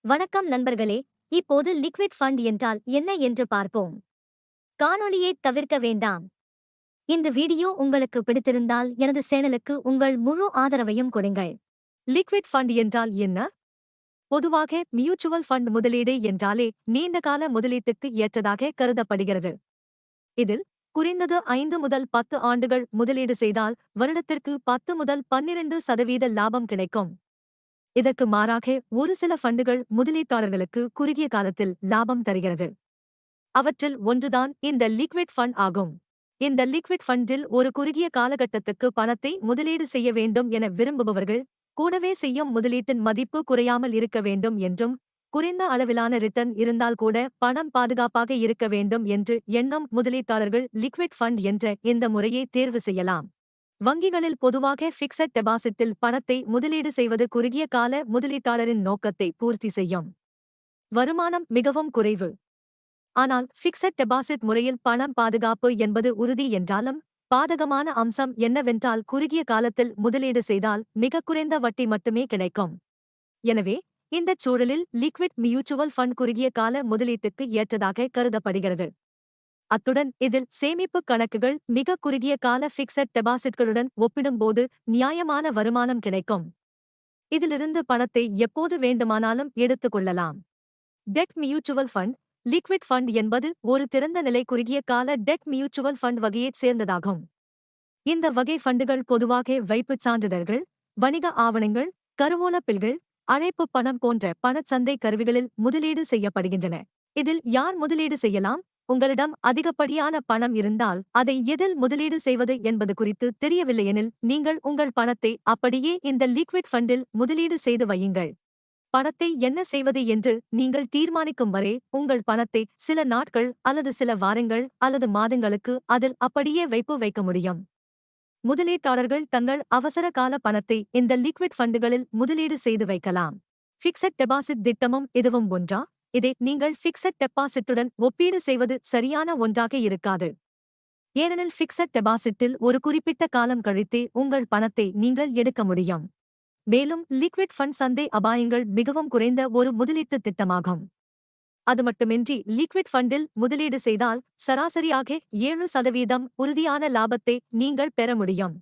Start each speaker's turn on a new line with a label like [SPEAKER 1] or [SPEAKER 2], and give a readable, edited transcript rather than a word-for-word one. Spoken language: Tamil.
[SPEAKER 1] வணக்கம் நண்பர்களே, இப்போது லிக்விட் ஃபண்ட் என்றால் என்ன என்று பார்ப்போம். காணொளியை தவிர்க்க வேண்டாம். இந்த வீடியோ உங்களுக்கு பிடித்திருந்தால் எனது சேனலுக்கு உங்கள் முழு ஆதரவையும் கொடுங்கள்.
[SPEAKER 2] லிக்விட் ஃபண்ட் என்றால் என்ன? பொதுவாக மியூச்சுவல் ஃபண்ட் முதலீடு என்றாலே நீண்டகால முதலீட்டுக்கு ஏற்றதாக கருதப்படுகிறது. இதில் குறைந்தது 5 முதல் 10 ஆண்டுகள் முதலீடு செய்தால் வருடத்திற்கு 10 முதல் 12% லாபம் கிடைக்கும். இதற்கு மாறாக ஒரு சில ஃபண்டுகள் முதலீட்டாளர்களுக்கு குறுகிய காலத்தில் லாபம் தருகிறது. அவற்றில் ஒன்றுதான் இந்த லிக்விட் ஃபண்ட் ஆகும். இந்த லிக்விட் ஃபண்டில் ஒரு குறுகிய காலகட்டத்துக்கு பணத்தை முதலீடு செய்ய வேண்டும் என விரும்புபவர்கள், கூடவே செய்யும் முதலீட்டின் மதிப்பு குறையாமல் இருக்க வேண்டும் என்றும், குறைந்த அளவிலான ரிட்டர்ன் இருந்தால் கூட பணம் பாதுகாப்பாக இருக்க வேண்டும் என்று எண்ணும் முதலீட்டாளர்கள் லிக்விட் ஃபண்ட் என்ற இந்த முறையை தேர்வு செய்யலாம். வங்கிகளில் பொதுவாக ஃபிக்ஸட் டெபாசிட்டில் பணத்தை முதலீடு செய்வது குறுகிய கால முதலீட்டாளரின் நோக்கத்தை பூர்த்தி செய்யும். வருமானம் மிகவும் குறைவு. ஆனால் ஃபிக்ஸட் டெபாசிட் முறையில் பணம் பாதுகாப்பு என்பது உறுதி என்றாலும், பாதகமான அம்சம் என்னவென்றால் குறுகிய காலத்தில் முதலீடு செய்தால் மிக குறைந்த வட்டி மட்டுமே கிடைக்கும். எனவே இந்தச் சூழலில் லிக்விட் மியூச்சுவல் ஃபண்ட் குறுகிய கால முதலீட்டுக்கு ஏற்றதாக கருதப்படுகிறது. அத்துடன் இதில் சேமிப்புக் கணக்குகள் மிக குறுகிய கால ஃபிக்ஸட் டெபாசிட்களுடன் ஒப்பிடும்போது நியாயமான வருமானம் கிடைக்கும். இதிலிருந்து பணத்தை எப்போது வேண்டுமானாலும் எடுத்துக் கொள்ளலாம். Dead mutual fund. Liquid fund என்பது ஒரு திறந்த நிலை குறுகிய கால டெட் மியூச்சுவல் ஃபண்ட் வகையைச் சேர்ந்ததாகும். இந்த வகை ஃபண்டுகள் பொதுவாக வைப்புச் சான்றிதழ்கள், வணிக ஆவணங்கள், கருவூல பில்கள், அழைப்பு பணம் போன்ற பணச்சந்தை கருவிகளில் முதலீடு செய்யப்படுகின்றன. இதில் யார் முதலீடு செய்யலாம்? உங்களிடம் அதிகப்படியான பணம் இருந்தால் அதை எதில் முதலீடு செய்வது என்பது குறித்து தெரியவில்லையெனில் நீங்கள் உங்கள் பணத்தை அப்படியே இந்த லிக்விட் ஃபண்டில் முதலீடு செய்து வையுங்கள். பணத்தை என்ன செய்வது என்று நீங்கள் தீர்மானிக்கும் வரை உங்கள் பணத்தை சில நாட்கள் அல்லது சில வாரங்கள் அல்லது மாதங்களுக்கு அதில் அப்படியே வைக்க முடியும். முதலீட்டாளர்கள் தங்கள் அவசர கால பணத்தை இந்த லிக்விட் ஃபண்டுகளில் முதலீடு செய்து வைக்கலாம். ஃபிக்ஸட் டெபாசிட் திட்டமும் இதுவும் ஒன்றா? இதை நீங்கள் ஃபிக்ஸட் டெபாசிட்டுடன் ஒப்பீடு செய்வது சரியான ஒன்றாக இருக்காது. ஏனெனில் ஃபிக்ஸட் டெபாசிட்டில் ஒரு குறிப்பிட்ட காலம் கழித்தே உங்கள் பணத்தை நீங்கள் எடுக்க முடியும். மேலும் லிக்விட் ஃபண்ட் சந்தை அபாயங்கள் மிகவும் குறைந்த ஒரு முதலீட்டு திட்டமாகும். அது மட்டுமின்றி லிக்விட் ஃபண்டில் முதலீடு செய்தால் சராசரியாக 7% உறுதியான லாபத்தை நீங்கள் பெற முடியும்.